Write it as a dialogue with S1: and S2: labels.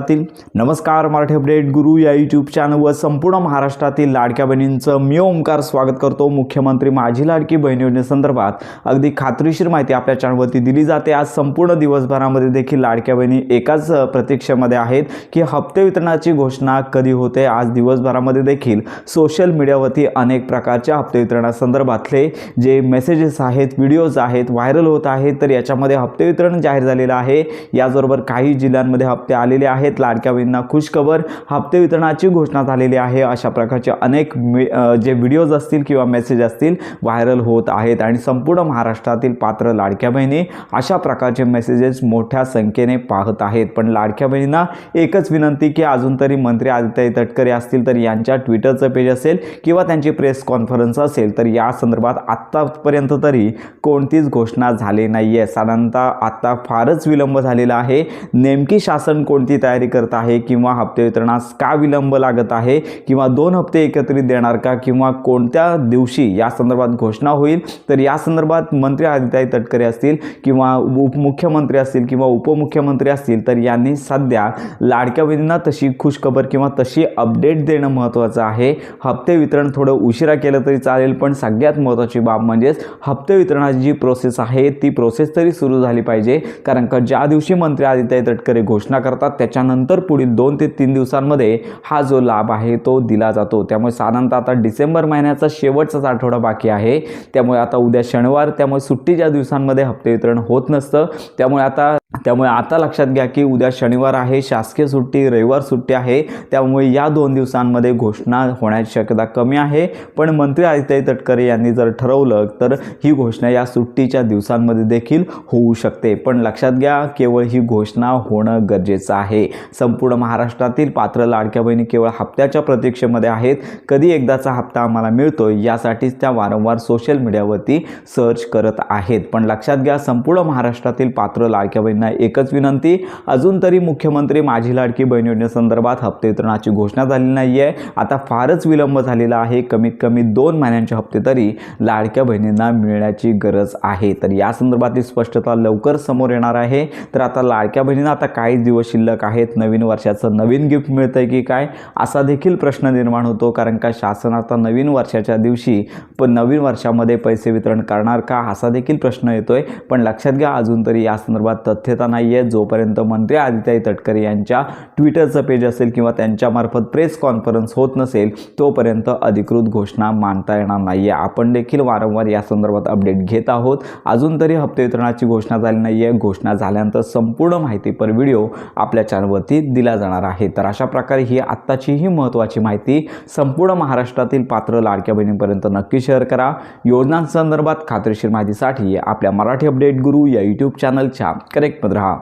S1: नमस्कार, मराठी अपडेट गुरु या यूट्यूब चॅनलवर संपूर्ण महाराष्ट्रातील लाडक्या बहिणींचं मी ओमकार स्वागत करतो। मुख्यमंत्री माझी लाडकी बहीण योजनेसंदर्भात अगदी खात्रीशीर माहिती आपल्या चॅनलवरती दिली जाते। आज संपूर्ण दिवसभरामध्ये देखील लाडक्या बहिणी एकाच प्रतीक्षेमध्ये आहेत की हप्ते वितरणाची घोषणा कधी होते। आज दिवसभरामध्ये देखील सोशल मीडियावरती अनेक प्रकारच्या हप्ते वितरणासंदर्भातले जे मेसेजेस आहेत, व्हिडिओज आहेत, व्हायरल होत आहेत। तर याच्यामध्ये हप्ते वितरण जाहीर झालेलं आहे। याचबरोबर काही जिल्ह्यांमध्ये हप्ते आलेले आहेत। लाडक्या बहिणींना खुशखबर, हप्ते वितरणाची घोषणा झालेली आहे। अशा प्रकारचे अनेक जे व्हिडिओज असतील किंवा मेसेज असतील व्हायरल होत आहेत आणि संपूर्ण महाराष्ट्रातील पात्र लाडक्या बहिणी अशा प्रकारचे मेसेजेस मोठ्या संख्येने पाहत आहेत। पण लाडक्या बहिणींना एकच विनंती की अजून तरी मंत्री आदित्य तटकरे असतील तर यांच्या ट्विटरचं पेज असेल किंवा त्यांची प्रेस कॉन्फरन्स असेल तर या संदर्भात आत्तापर्यंत तरी कोणतीच घोषणा झाली नाही आहे। साधारणतः आता फारच विलंब झालेला आहे। नेमकी शासन कोणती तयारी करत आहे किंवा हप्ते वितरणास का विलंब लागत आहे किंवा 2 हप्ते एकत्रित देणार का किंवा कोणत्या दिवशी या संदर्भात घोषणा होईल, तर या संदर्भात मंत्री आदित्य तटकरे असतील किंवा उपमुख्यमंत्री असतील किंवा उपमुख्यमंत्री असतील तर यांनी सध्या लाडक्या बहिणींना तशी खुशखबर किंवा तशी अपडेट देणं महत्त्वाचं आहे। हप्ते वितरण थोडं उशिरा केलं तरी चालेल, पण सगळ्यात महत्त्वाची बाब म्हणजे हप्ते वितरणाची जी प्रोसेस आहे ती प्रोसेस तरी सुरू झाली पाहिजे। कारण का ज्या दिवशी मंत्री आदित्य तटकरे घोषणा करतात त्याच्यानंतर पुढील 2 ते 3 दिवसांमध्ये हा जो लाभ आहे तो दिला जातो। त्यामुळे साधारणतः आता डिसेंबर महिन्याचा शेवटचाच आठवडा बाकी आहे। त्यामुळे आता उद्या शनिवार, त्यामुळे सुट्टीच्या दिवसांमध्ये हप्ते वितरण होत नसतं। त्यामुळे आता लक्षात घ्या की उद्या शनिवार आहे, शासकीय सुट्टी, रविवार सुट्टी आहे। त्यामुळे या 2 दिवसांमध्ये घोषणा होण्याची शक्यता कमी आहे। पण मंत्री आदित्य तटकरे यांनी जर ठरवलं तर ही घोषणा या सुट्टीच्या दिवसांमध्ये देखील होऊ शकते। पण लक्षात घ्या, केवळ ही घोषणा होणं गरजेचं आहे। संपूर्ण महाराष्ट्रातील पात्र लाडक्या बहिणी केवळ हप्त्याच्या प्रतीक्षेमध्ये आहेत। कधी एकदाचा हप्ता आम्हाला मिळतोय यासाठीच त्या वारंवार सोशल मीडियावरती सर्च करत आहेत। पण लक्षात घ्या, संपूर्ण महाराष्ट्रातील पात्र लाडक्या बहिणींना एकच विनंती, अजून तरी मुख्यमंत्री माझी लाडकी बहीण योजनेसंदर्भात हप्ते वितरणाची घोषणा झाली नाही आहे। आता फारच विलंब झालेला आहे। कमीत कमी 2 महिन्यांचे हप्ते तरी लाडक्या बहिणींना मिळण्याची गरज आहे। तर या संदर्भातली स्पष्टता लवकर समोर येणार आहे। तर आता लाडक्या बहिणींना आता काही दिवस शिल्लक आहेत, नवीन वर्षाचं नवीन गिफ्ट मिळतंय की काय असा देखील प्रश्न निर्माण होतो। कारण का शासन आता नवीन वर्षाच्या दिवशी पण नवीन वर्षामध्ये पैसे वितरण करणार का असा देखील प्रश्न येतोय। पण लक्षात घ्या, अजून तरी या संदर्भात तथ्यता नाही आहे। जोपर्यंत मंत्री आदित्य तटकरे यांच्या ट्विटरचं पेज असेल किंवा त्यांच्यामार्फत प्रेस कॉन्फरन्स होत नसेल तोपर्यंत अधिकृत घोषणा मानता येणार नाही आहे। आपण देखील वारंवार या संदर्भात अपडेट घेत आहोत। अजून तरी हप्ते वितरणाची घोषणा झाली नाही आहे। घोषणा झाल्यानंतर संपूर्ण माहितीपर व्हिडिओ आपल्या चॅनलवरती दिला जाणार आहे। तर अशा प्रकारे ही आत्ताची ही महत्त्वाची माहिती संपूर्ण महाराष्ट्रातील पात्र लाडक्या बहिणींपर्यंत नक्की शेअर करा। योजनांसंदर्भात खात्रीशीर माहितीसाठी आपल्या मराठी अपडेट गुरु या यूट्यूब चॅनलच्या कनेक्टमध्ये राहा।